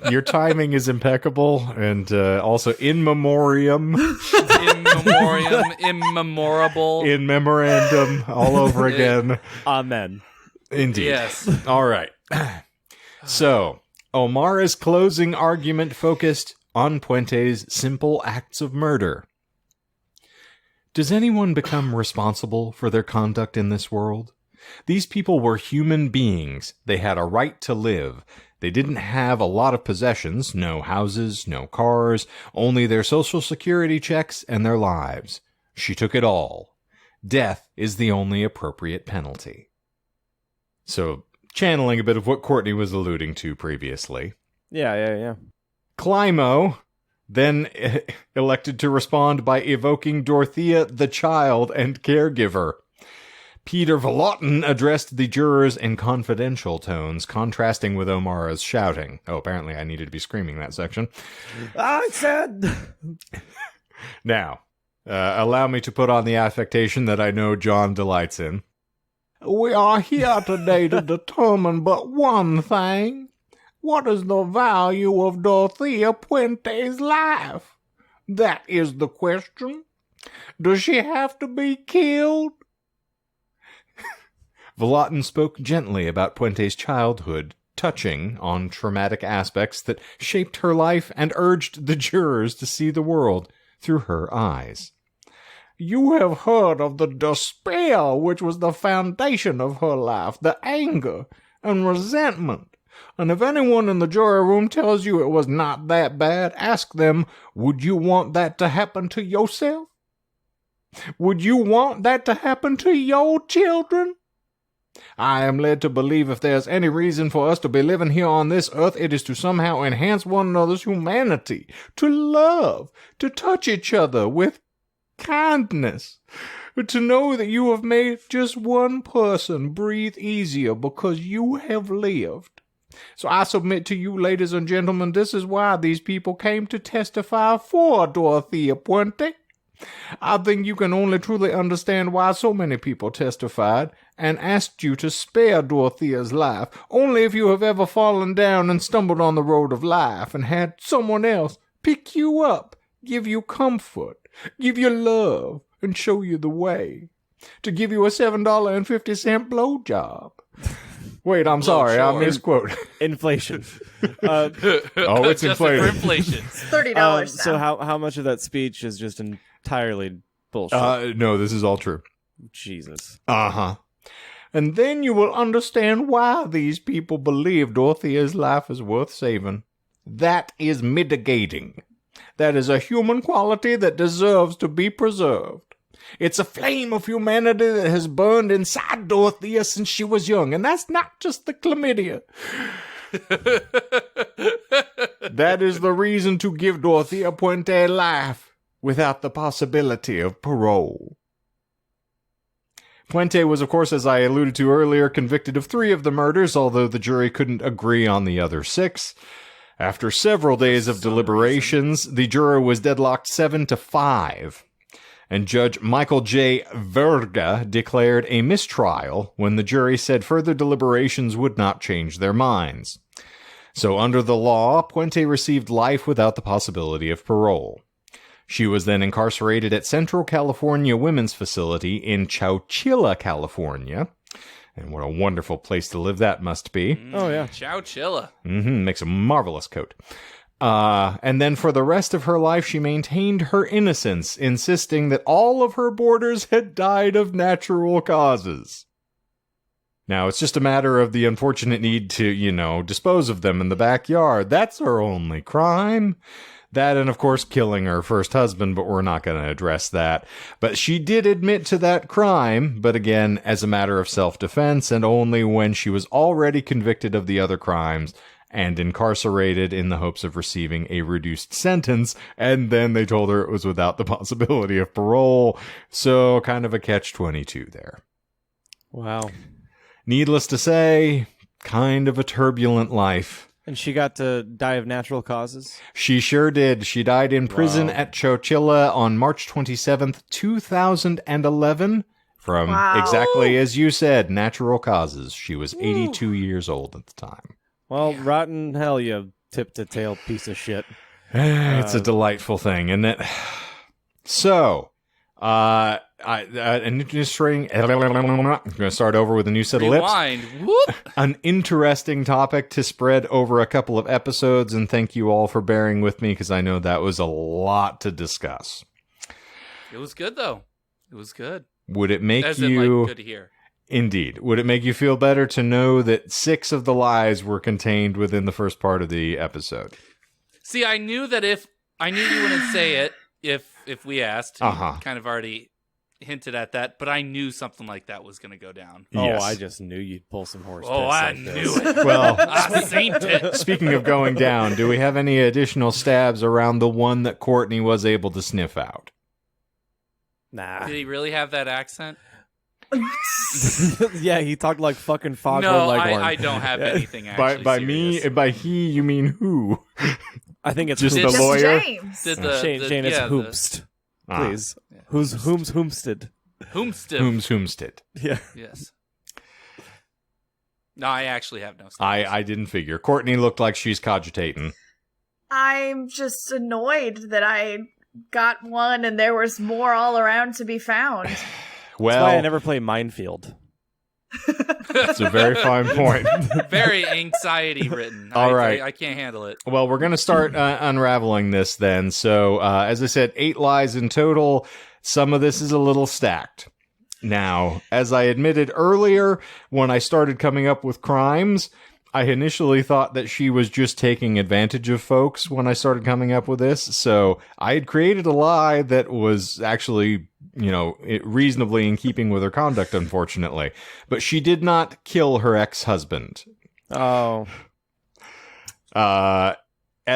Your timing is impeccable, and also in memoriam. In memoriam, immemorable. In memorandum, all over again. Amen. Indeed. Yes. All right. So, O'Mara's closing argument focused on Puente's simple acts of murder. Does anyone become responsible for their conduct in this world? These people were human beings. They had a right to live. They didn't have a lot of possessions, no houses, no cars, only their social security checks and their lives. She took it all. Death is the only appropriate penalty. So, channeling a bit of what Courtney was alluding to previously. Yeah. Climo then elected to respond by evoking Dorothea the child and caregiver. Peter Volotin addressed the jurors in confidential tones, contrasting with O'Mara's shouting. Oh, apparently I needed to be screaming that section. I said... Now, Allow me to put on the affectation that I know John delights in. We are here today to determine but one thing. What is the value of Dorothea Puente's life? That is the question. Does she have to be killed? Vallotton spoke gently about Puente's childhood, touching on traumatic aspects that shaped her life and urged the jurors to see the world through her eyes. You have heard of the despair which was the foundation of her life, the anger and resentment. And if anyone in the jury room tells you it was not that bad, ask them, would you want that to happen to yourself? Would you want that to happen to your children? I am led to believe if there's any reason for us to be living here on this earth, it is to somehow enhance one another's humanity, to love, to touch each other with kindness, to know that you have made just one person breathe easier because you have lived. So I submit to you, ladies and gentlemen, this is why these people came to testify for Dorothea Puente. I think you can only truly understand why so many people testified and asked you to spare Dorothea's life, only if you have ever fallen down and stumbled on the road of life and had someone else pick you up, give you comfort, give you love, and show you the way. To give you a $7.50 blowjob. Wait, I'm sorry, I misquote. Inflation. It's inflated. Inflation. It's $30 So how much of that speech is just entirely bullshit? No, this is all true. Jesus. Uh-huh. And then you will understand why these people believe Dorothea's life is worth saving. That is mitigating. That is a human quality that deserves to be preserved. It's a flame of humanity that has burned inside Dorothea since she was young, and that's not just the chlamydia. That is the reason to give Dorothea Puente life without the possibility of parole. Puente was, of course, as I alluded to earlier, convicted of 3 of the murders, although the jury couldn't agree on the other 6. After several days of deliberations, the juror was deadlocked 7-5. And Judge Michael J. Verga declared a mistrial when the jury said further deliberations would not change their minds. So under the law, Puente received life without the possibility of parole. She was then incarcerated at Central California Women's Facility in Chowchilla, California. And what a wonderful place to live that must be. Oh, yeah. Chowchilla. Makes a marvelous coat. And then for the rest of her life, she maintained her innocence, insisting that all of her boarders had died of natural causes. Now, it's just a matter of the unfortunate need to, dispose of them in the backyard. That's her only crime. That and, of course, killing her first husband, but we're not going to address that. But she did admit to that crime, but again, as a matter of self-defense, and only when she was already convicted of the other crimes and incarcerated in the hopes of receiving a reduced sentence, and then they told her it was without the possibility of parole, so kind of a catch-22 there. Wow. Needless to say, kind of a turbulent life. And she got to die of natural causes? She sure did. She died in prison at Chowchilla on March 27th, 2011, from exactly as you said, natural causes. She was 82 years old at the time. Well, rotten hell, you tip-to-tail piece of shit. It's a delightful thing, isn't it? So, I'm going to start over with a new set of lips. Rewind. Whoop. An interesting topic to spread over a couple of episodes, and thank you all for bearing with me, because I know that was a lot to discuss. It was good, though. It was good. Would it make As you... in, like, good to hear. Indeed. Would it make you feel better to know that 6 of the lies were contained within the first part of the episode? See, I knew that if I knew you wouldn't say it if we asked. You kind of already hinted at that, but I knew something like that was going to go down. Yes. Oh, I just knew you'd pull some horse Oh, piss I like knew this. it. Well, I seen it. speaking of going down, do we have any additional stabs around the one that Courtney was able to sniff out? Nah. Did he really have that accent? Yeah, he talked like fucking Foghorn No, Leghorn. I don't have anything actually By serious. me, by he, you mean who? I think it's Just Hoops. the lawyer? James. Did Shane, it's yeah, Hoopst. please. Who's Whomsted? Whomsted. Yeah. Yes. No, I actually have no. I didn't figure. Courtney looked like she's cogitating. I'm just annoyed that I got one and there was more all around to be found. Well, that's why I never play Minefield. That's a very fine point. Very anxiety ridden. All right. I can't handle it. Well, we're going to start unraveling this then. So, as I said, 8 lies in total. Some of this is a little stacked. Now, as I admitted earlier, when I started coming up with crimes, I initially thought that she was just taking advantage of folks when I started coming up with this. So I had created a lie that was actually, reasonably in keeping with her conduct, unfortunately. But she did not kill her ex-husband. Oh. At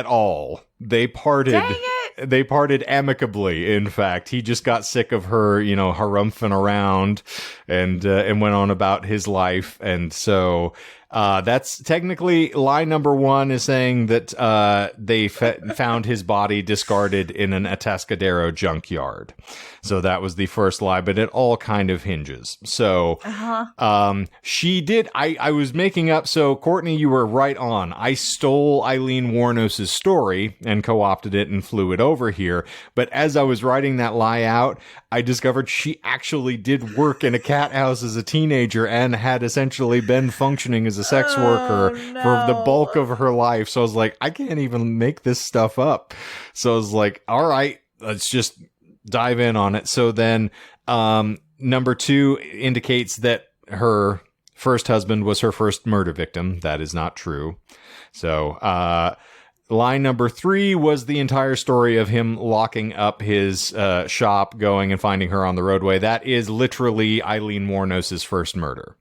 all. They parted. Dang it! They parted amicably, in fact. He just got sick of her, harumphing around and went on about his life. And so, that's technically lie number 1 is saying that, they found his body discarded in an Atascadero junkyard. So that was the first lie, but it all kind of hinges. So, she did, I was making up, so Courtney, you were right on. I stole Eileen Warnos' story and co-opted it and flew it over here. But as I was writing that lie out, I discovered she actually did work in a cat house as a teenager and had essentially been functioning as a sex worker for the bulk of her life. So I was like, I can't even make this stuff up. So I was like, all right, let's just dive in on it. So then, number 2 indicates that her first husband was her first murder victim. That is not true. So, line number 3 was the entire story of him locking up his shop, going and finding her on the roadway. That is literally Eileen Warnos' first murder.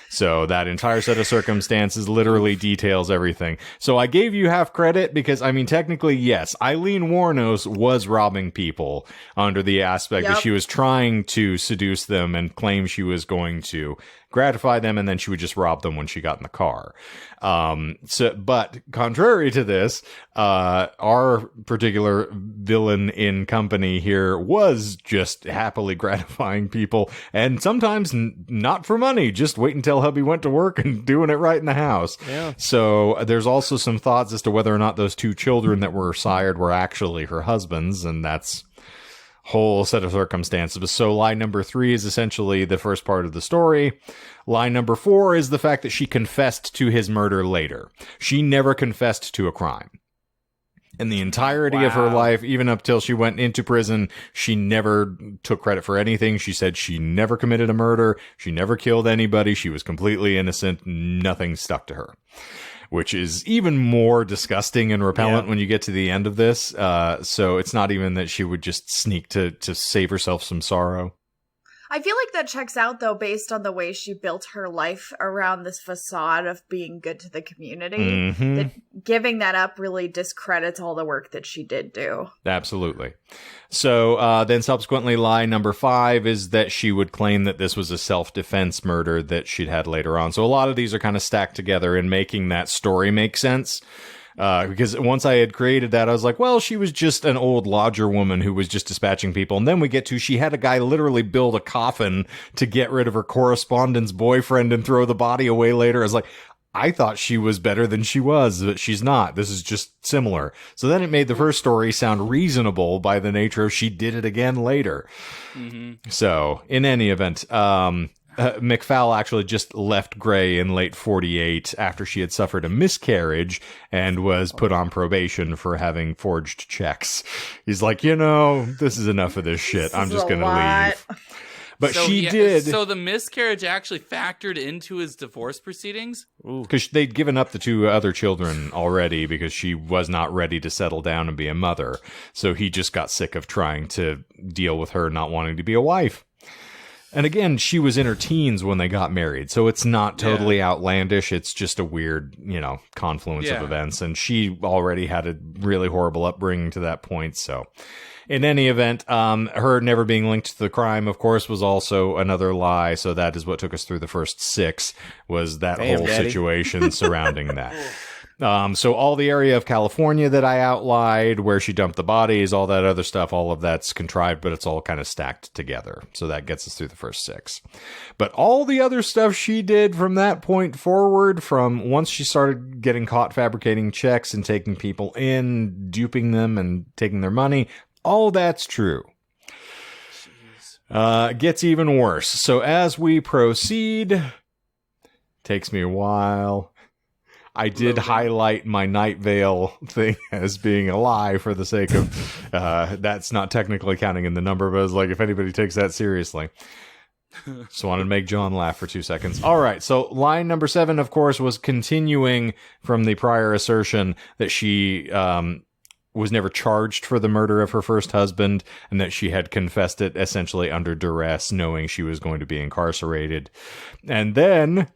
So that entire set of circumstances literally details everything. So I gave you half credit because, technically, yes, Eileen Warnos was robbing people under the aspect that she was trying to seduce them and claim she was going to gratify them, and then she would just rob them when she got in the car. But contrary to this, our particular villain in company here was just happily gratifying people, and sometimes not for money, just wait until hubby went to work and doing it right in the house. Yeah. So there's also some thoughts as to whether or not those 2 children that were sired were actually her husband's, and that's whole set of circumstances. So lie number 3 is essentially the first part of the story. Lie number 4 is the fact that she confessed to his murder later. She never confessed to a crime. In the entirety of her life, even up till she went into prison, she never took credit for anything. She said she never committed a murder. She never killed anybody. She was completely innocent. Nothing stuck to her. Which is even more disgusting and repellent when you get to the end of this. So it's not even that she would just sneak to save herself some sorrow. I feel like that checks out, though, based on the way she built her life around this facade of being good to the community. Mm-hmm. That giving that up really discredits all the work that she did do. Absolutely. So then subsequently, lie number 5 is that she would claim that this was a self-defense murder that she'd had later on. So a lot of these are kind of stacked together and making that story make sense. Because once I had created that, I was like, well, she was just an old lodger woman who was just dispatching people. And then we get to, she had a guy literally build a coffin to get rid of her correspondent's boyfriend and throw the body away later. I was like, I thought she was better than she was, but she's not. This is just similar. So then it made the first story sound reasonable by the nature of she did it again later. Mm-hmm. So in any event, McFall actually just left Gray in late 48 after she had suffered a miscarriage and was put on probation for having forged checks. He's like, this is enough of this shit. I'm just going to leave. But so, she did. So the miscarriage actually factored into his divorce proceedings? Because they'd given up the 2 other children already because she was not ready to settle down and be a mother. So he just got sick of trying to deal with her not wanting to be a wife. And again, she was in her teens when they got married, so it's not totally outlandish. It's just a weird, confluence of events. And she already had a really horrible upbringing to that point. So in any event, her never being linked to the crime, of course, was also another lie. So that is what took us through the first 6, was that whole situation surrounding that. So all the area of California that I outlined, where she dumped the bodies, all that other stuff, all of that's contrived, but it's all kind of stacked together. So that gets us through the first 6. But all the other stuff she did from that point forward, from once she started getting caught fabricating checks and taking people in, duping them and taking their money, all that's true. Gets even worse. So as we proceed, takes me a while. I did highlight my Night Vale thing as being a lie for the sake of that's not technically counting in the number, but I was like, if anybody takes that seriously. Just wanted to make John laugh for 2 seconds. All right, so line number 7, of course, was continuing from the prior assertion that she was never charged for the murder of her first husband, and that she had confessed it essentially under duress, knowing she was going to be incarcerated. And then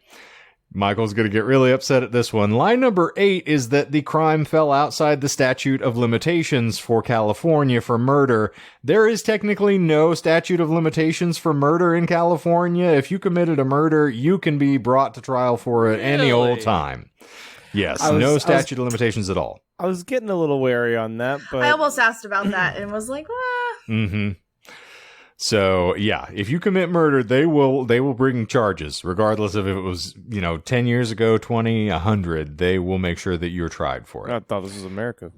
Michael's going to get really upset at this one. Line number 8 is that the crime fell outside the statute of limitations for California for murder. There is technically no statute of limitations for murder in California. If you committed a murder, you can be brought to trial for it any old time. Yes, no statute of limitations at all. I was getting a little wary on that, but I almost asked about that and was like, Mm-hmm. So, yeah, if you commit murder, they will bring charges, regardless of if it was, 10 years ago, 20, 100. They will make sure that you're tried for it. I thought this was America.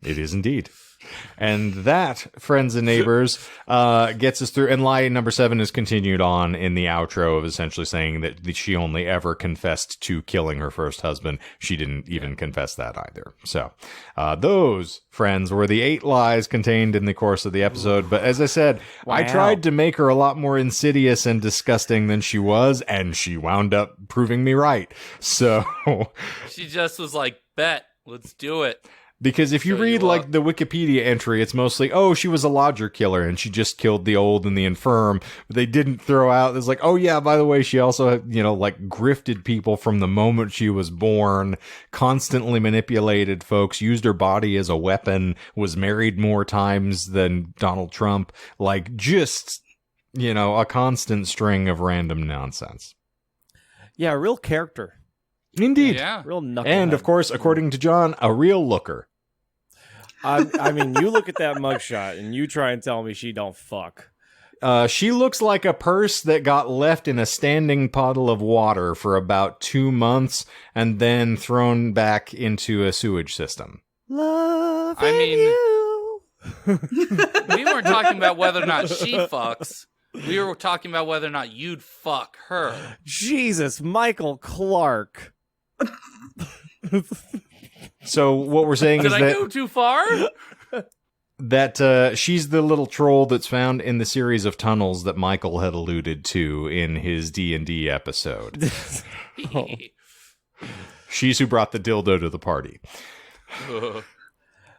It is indeed. And that, friends and neighbors, gets us through. And lie number 7 is continued on in the outro of essentially saying that she only ever confessed to killing her first husband. She didn't even confess that either. So those, friends, were the 8 lies contained in the course of the episode. But as I said, wow. I tried to make her a lot more insidious and disgusting than she was, and she wound up proving me right. So she just was like, bet, let's do it. Because if you read, like, the Wikipedia entry, it's mostly, she was a lodger killer, and she just killed the old and the infirm. But they didn't throw out, it's like, oh, yeah, by the way, she also, grifted people from the moment she was born, constantly manipulated folks, used her body as a weapon, was married more times than Donald Trump. Like, just, a constant string of random nonsense. Yeah, a real character. Indeed. Yeah. Real knucklehead. And, of course, according to John, a real looker. I mean, you look at that mugshot and you try and tell me she don't fuck. She looks like a purse that got left in a standing puddle of water for about 2 months and then thrown back into a sewage system. Love you. We weren't talking about whether or not she fucks. We were talking about whether or not you'd fuck her. Jesus, Michael Clark. So what we're saying is Did I go too far? that she's the little troll that's found in the series of tunnels that Michael had alluded to in his D&D episode. Oh. She's who brought the dildo to the party.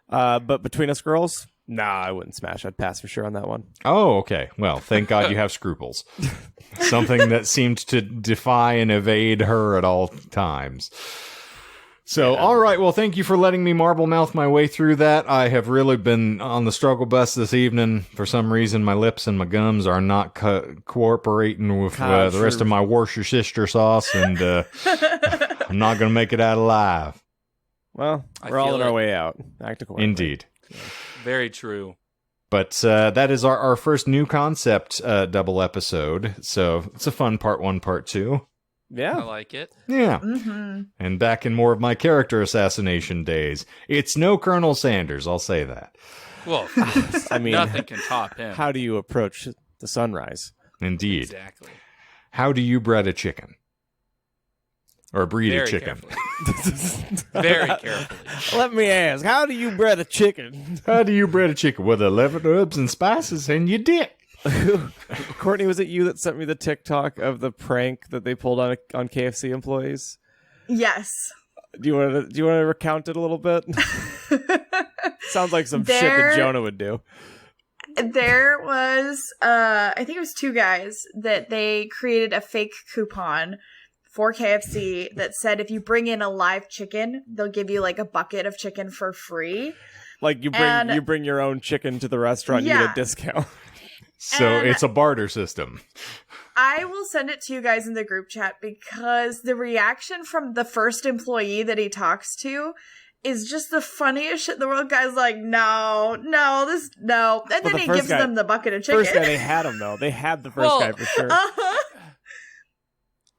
But between us girls, nah, I wouldn't smash. I'd pass for sure on that one. Oh, okay. Well, thank God you have scruples. Something that seemed to defy and evade her at all times. So, all right. Well, thank you for letting me marble mouth my way through that. I have really been on the struggle bus this evening. For some reason, my lips and my gums are not cooperating with the rest of my Worcestershire sauce, and I'm not going to make it out alive. Well, we're all on our way out. Act accordingly. Indeed. Yeah. Very true. But that is our first new concept double episode. So it's a fun part 1, part 2. Yeah. I like it. Yeah. Mm-hmm. And back in more of my character assassination days. It's no Colonel Sanders, I'll say that. Well, I mean, nothing can top him. How do you approach the sunrise? Indeed. Exactly. How do you breed a chicken? Or breed Very a chicken? Carefully. Very carefully. Let me ask, how do you breed a chicken? How do you breed a chicken? With 11 herbs and spices and your dick. Courtney, was it you that sent me the TikTok of the prank that they pulled on KFC employees? Yes. Do you want to recount it a little bit? Sounds like some shit that Jonah would do. There was, I think it was 2 guys that they created a fake coupon for KFC that said if you bring in a live chicken, they'll give you like a bucket of chicken for free. Like you bring your own chicken to the restaurant, you get a discount. So it's a barter system. I will send it to you guys in the group chat because the reaction from the first employee that he talks to is just the funniest shit in the world. Guy's like, no. And then he gives them the bucket of chicken. First guy, they had him, though. They had the first guy for sure.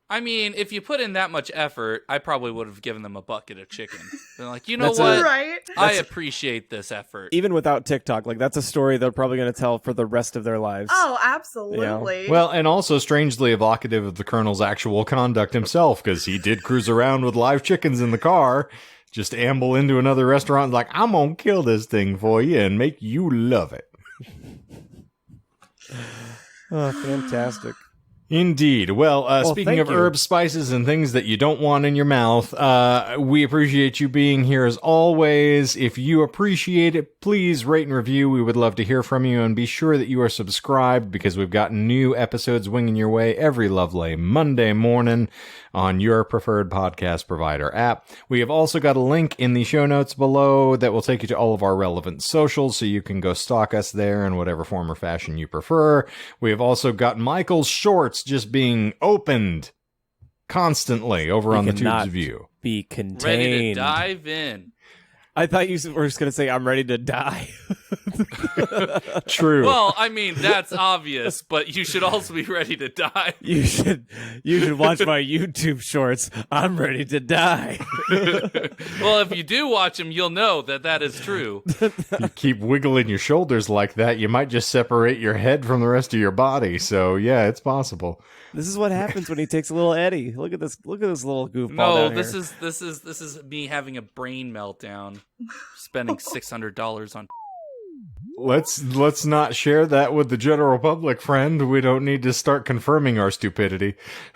I mean, if you put in that much effort, I probably would have given them a bucket of chicken. They're like, you know what? Right? I appreciate this effort. Even without TikTok, like that's a story they're probably going to tell for the rest of their lives. Oh, absolutely. Well, and also strangely evocative of the Colonel's actual conduct himself, because he did cruise around with live chickens in the car, just amble into another restaurant like, I'm going to kill this thing for you and make you love it. Oh, fantastic. Indeed. Well, speaking of herbs, spices, and things that you don't want in your mouth, we appreciate you being here as always. If you appreciate it, please rate and review. We would love to hear from you, and be sure that you are subscribed because we've got new episodes winging your way every lovely Monday morning on your preferred podcast provider app. We have also got a link in the show notes below that will take you to all of our relevant socials, so you can go stalk us there in whatever form or fashion you prefer. We have also got Michael's shorts just being opened constantly over on the Tubes View. Be contained. Ready to dive in. I thought you were just going to say, I'm ready to die. True. Well, I mean, that's obvious, but you should also be ready to die. You should watch my YouTube shorts. I'm ready to die. Well, if you do watch them, you'll know that is true. You keep wiggling your shoulders like that, you might just separate your head from the rest of your body. So, yeah, it's possible. This is what happens when he takes a little Eddie. Look at this little goofball. No, down this here. is me having a brain meltdown, spending $600 on. Let's not share that with the general public, friend. We don't need to start confirming our stupidity.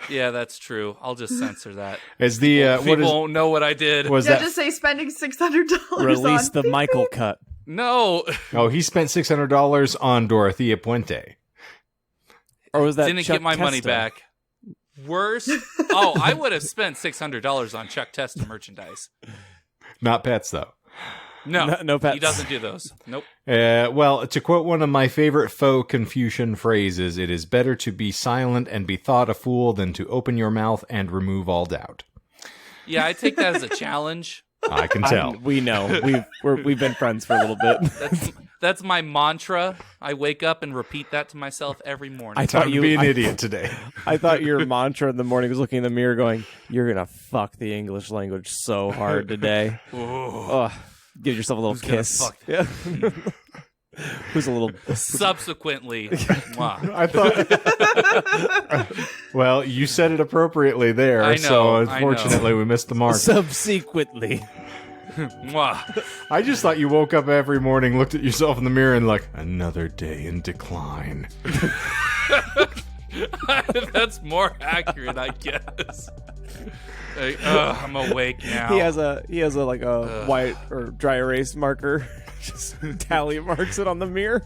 Yeah, that's true. I'll just censor that. As the People won't know what I did. Just say spending $600. Release on the Michael cut. No. Oh, he spent $600 on Dorothea Puente. Or was that Didn't Chuck get my money Testa? back. Worse. Oh, I would have spent $600 on Chuck Testa merchandise. Not pets, though. No pets. He doesn't do those. Nope. Well, to quote one of my favorite faux Confucian phrases, it is better to be silent and be thought a fool than to open your mouth and remove all doubt. Yeah, I take that as a challenge. I can tell. We know. We've been friends for a little bit. That's my mantra. I wake up and repeat that to myself every morning. I thought you'd be an idiot today. I thought your mantra in the morning was looking in the mirror going, you're going to fuck the English language so hard today. Oh, give yourself a little kiss. Yeah. Who's a little... Subsequently. I thought... Well, you said it appropriately there, I know, so unfortunately we missed the mark. Subsequently. I just thought you woke up every morning, looked at yourself in the mirror, and like, another day in decline. That's more accurate, I guess. Like, I'm awake now. He has a like a white or dry erase marker. Just tally marks it on the mirror.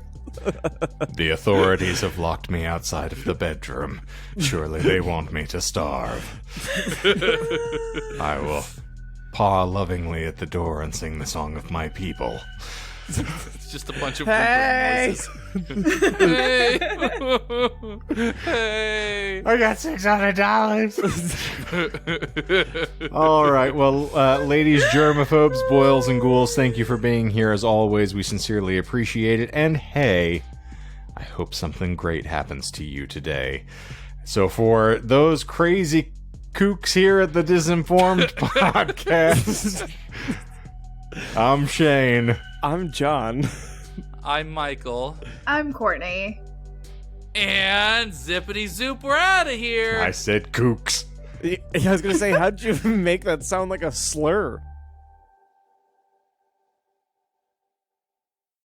The authorities have locked me outside of the bedroom. Surely they want me to starve. I will paw lovingly at the door and sing the song of my people. It's just a bunch of hey! Hey! Hey! I got $600. All right. Well, ladies, germaphobes, boils, and ghouls, thank you for being here. As always, we sincerely appreciate it. And hey, I hope something great happens to you today. So for those crazy kooks here at the Disinformed podcast, I'm Shane. I'm John. I'm Michael. I'm Courtney. And zippity zoop, we're out of here. I said kooks. I was going to say, how'd you make that sound like a slur?